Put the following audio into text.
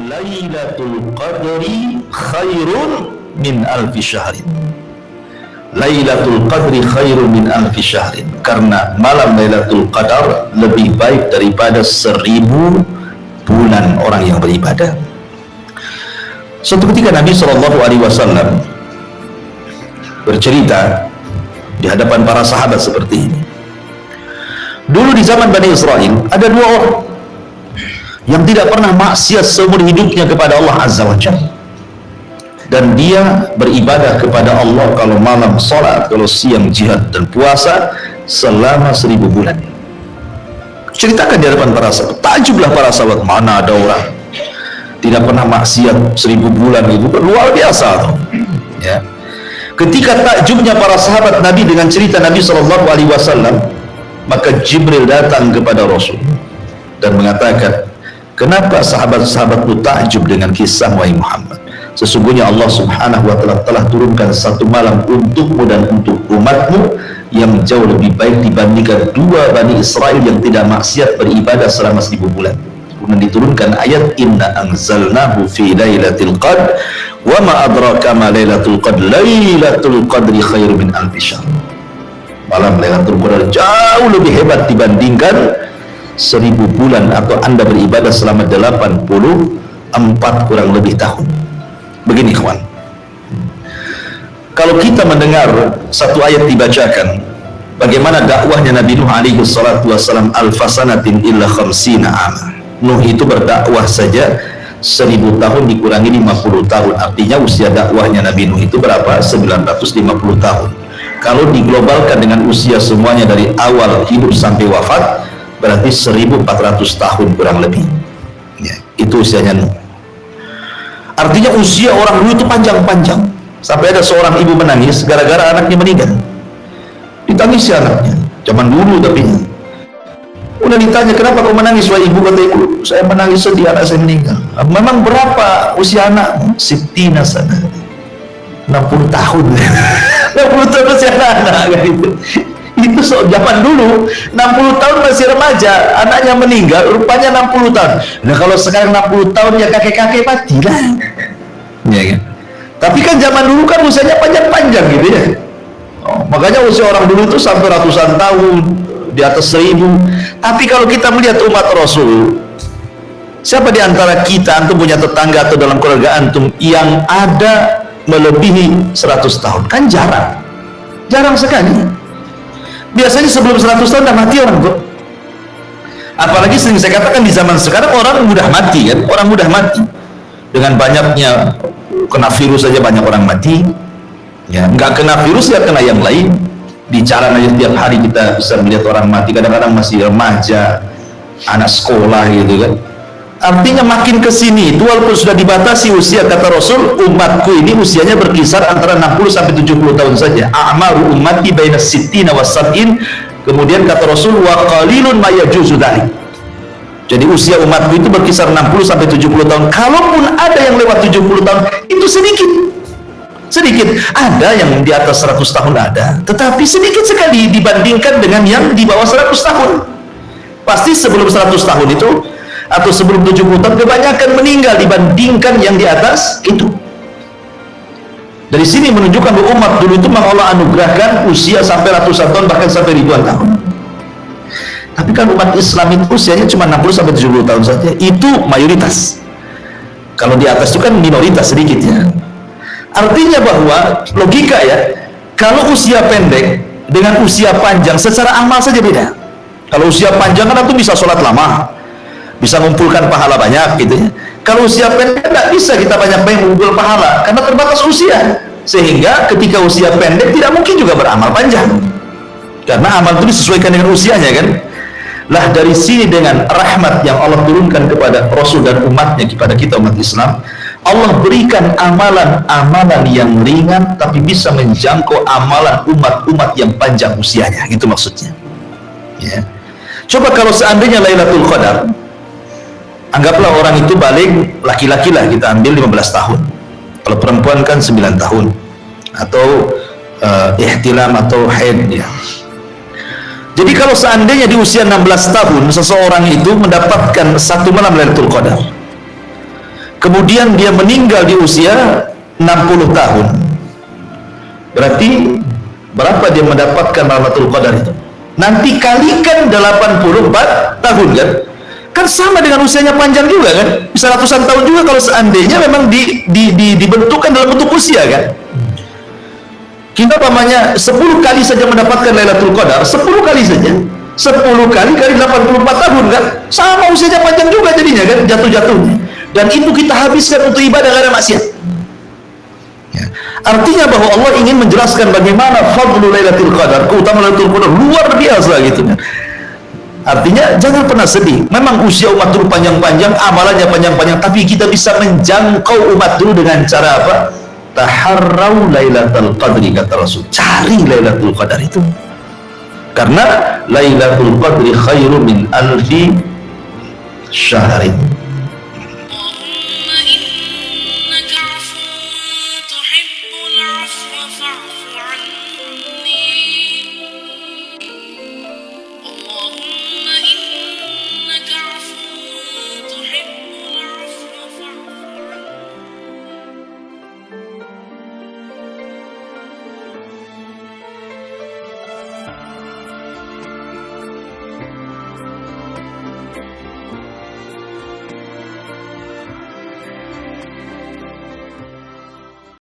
Lailatul Qadri khairun min alfi syahrin. Lailatul Qadri khairun min alfi syahrin, karena malam Lailatul Qadar lebih baik daripada 1000 bulan orang yang beribadah. Suatu ketika Nabi SAW bercerita di hadapan para sahabat seperti ini. Dulu di zaman Bani Israel ada 2 orang yang tidak pernah maksiat seumur hidupnya kepada Allah Azza wa Jalla, dan dia beribadah kepada Allah kalau malam salat, kalau siang jihad dan puasa selama 1000 bulan. Ceritakan di hadapan para sahabat, takjublah para sahabat, mana ada orang tidak pernah maksiat 1000 bulan, itu luar biasa tuh. Ya. Ketika takjubnya para sahabat Nabi dengan cerita Nabi SAW, maka Jibril datang kepada Rasul dan mengatakan, kenapa sahabat-sahabatmu takjub dengan kisah wahai Muhammad? Sesungguhnya Allah Subhanahu wa Ta'ala telah turunkan satu malam untukmu dan untuk umatmu yang jauh lebih baik dibandingkan 2 Bani Israel yang tidak maksiat beribadah selama 1000 bulan. Kemudian diturunkan ayat inna anzalnahu fi lailatul qadr wa ma adraka ma lailatul qadr lailatul qadri khairu min alfi syahr. Malam Lailatul Qadar jauh lebih hebat dibandingkan 1000 bulan atau Anda beribadah selama 84 kurang lebih tahun. Begini kawan, kalau kita mendengar satu ayat dibacakan, bagaimana dakwahnya Nabi Nuh alaihi salatu wassalam, alfasanatin illa khamsina ama. Nuh itu berdakwah saja 1000 tahun dikurangi 50 tahun, artinya usia dakwahnya Nabi Nuh itu berapa? 950 tahun. Kalau diglobalkan dengan usia semuanya dari awal hidup sampai wafat, berarti 1400 tahun kurang lebih. Ya, itu usianya Nuh. Artinya usia orang dulu itu panjang-panjang, sampai ada seorang ibu menangis gara-gara anaknya meninggal. Ditangisi anaknya, zaman dulu tapi. Udah ditanya, kenapa kau menangis wahai ibu? Kata ibu, saya menangis sedih anak saya meninggal. Memang berapa usia anak? 60 sana, 60 tahun. 60 tahun usia anak gitu. Itu zaman dulu 60 tahun masih remaja, anaknya meninggal, rupanya 60 tahun. Nah kalau sekarang 60 tahun ya kakek-kakek mati lah ya kan? Tapi kan zaman dulu kan usianya panjang-panjang gitu ya. Makanya usia orang dulu itu sampai ratusan tahun, di atas 1000. Tapi kalau kita melihat umat Rasul, siapa di antara kita, antum punya tetangga atau dalam keluarga antum yang ada melebihi 100 tahun? Kan jarang sekali. Biasanya sebelum 100 tahun udah mati orang tuh. Apalagi sering saya katakan di zaman sekarang orang mudah mati kan, orang mudah mati. Dengan banyaknya kena virus saja banyak orang mati. Ya, nggak kena virus ya kena yang lain. Di jalan aja tiap hari kita bisa melihat orang mati, kadang-kadang masih remaja, anak sekolah gitu kan. Artinya makin kesini itu walaupun sudah dibatasi usia, kata Rasul, umatku ini usianya berkisar antara 60 sampai 70 tahun saja. A'maru ummati baina sittina wa sab'in. Kemudian kata Rasul, wa qalilun ma yajuzu dzalik. Jadi usia umatku itu berkisar 60 sampai 70 tahun. Kalaupun ada yang lewat 70 tahun, itu sedikit. Ada yang di atas 100 tahun ada, tetapi sedikit sekali dibandingkan dengan yang di bawah 100 tahun. Pasti sebelum 100 tahun itu atau sebelum 70 tahun kebanyakan meninggal dibandingkan yang di atas itu. Dari sini menunjukkan bahwa umat dulu itu memang Allah anugerahkan usia sampai ratusan tahun, bahkan sampai ribuan tahun. Tapi kan umat Islam itu usianya cuma 60 sampai 70 tahun saja. Itu mayoritas. Kalau di atas itu kan minoritas sedikit ya. Artinya bahwa logika ya, kalau usia pendek dengan usia panjang secara amal saja beda. Kalau usia panjang kan itu bisa sholat lama, bisa mengumpulkan pahala banyak gitu ya. Kalau usia pendek tidak bisa kita banyak-banyak mengumpul pahala karena terbatas usia, sehingga ketika usia pendek tidak mungkin juga beramal panjang karena amal itu disesuaikan dengan usianya kan. Lah dari sini dengan rahmat yang Allah turunkan kepada Rasul dan umatnya, kepada kita umat Islam, Allah berikan amalan-amalan yang ringan tapi bisa menjangkau amalan umat-umat yang panjang usianya, gitu maksudnya ya. Coba kalau seandainya Lailatul Qadar, anggaplah orang itu balik, laki-laki lah kita ambil 15 tahun, kalau perempuan kan 9 tahun, atau ihtilam atau haid ya. Jadi kalau seandainya di usia 16 tahun seseorang itu mendapatkan satu malam Lailatul Qadar, kemudian dia meninggal di usia 60 tahun. Berarti berapa dia mendapatkan Lailatul Qadar itu? Nanti kalikan 84 tahun kan? Kan sama dengan usianya panjang juga kan? Bisa ratusan tahun juga kalau seandainya memang dibentukkan dalam bentuk usia kan? Kita pamannya 10 kali saja mendapatkan Lailatul Qadar, 10 kali saja. 10 kali 84 tahun kan? Sama usianya panjang juga jadinya kan? Jatuh-jatuhnya. Dan itu kita habiskan untuk ibadah gak ada maksiat. Ya. Artinya bahwa Allah ingin menjelaskan bagaimana fadlu Lailatul Qadar, keutamaan Lailatul Qadar luar biasa gitu kan. Artinya jangan pernah sedih. Memang usia umat dulu panjang-panjang, amalannya panjang-panjang, tapi kita bisa menjangkau umat dulu dengan cara apa? Taharrau Lailatul Qadri, kata Rasul. Cari Lailatul Qadar itu. Karena Lailatul Qadri khairu min alfi syahrin.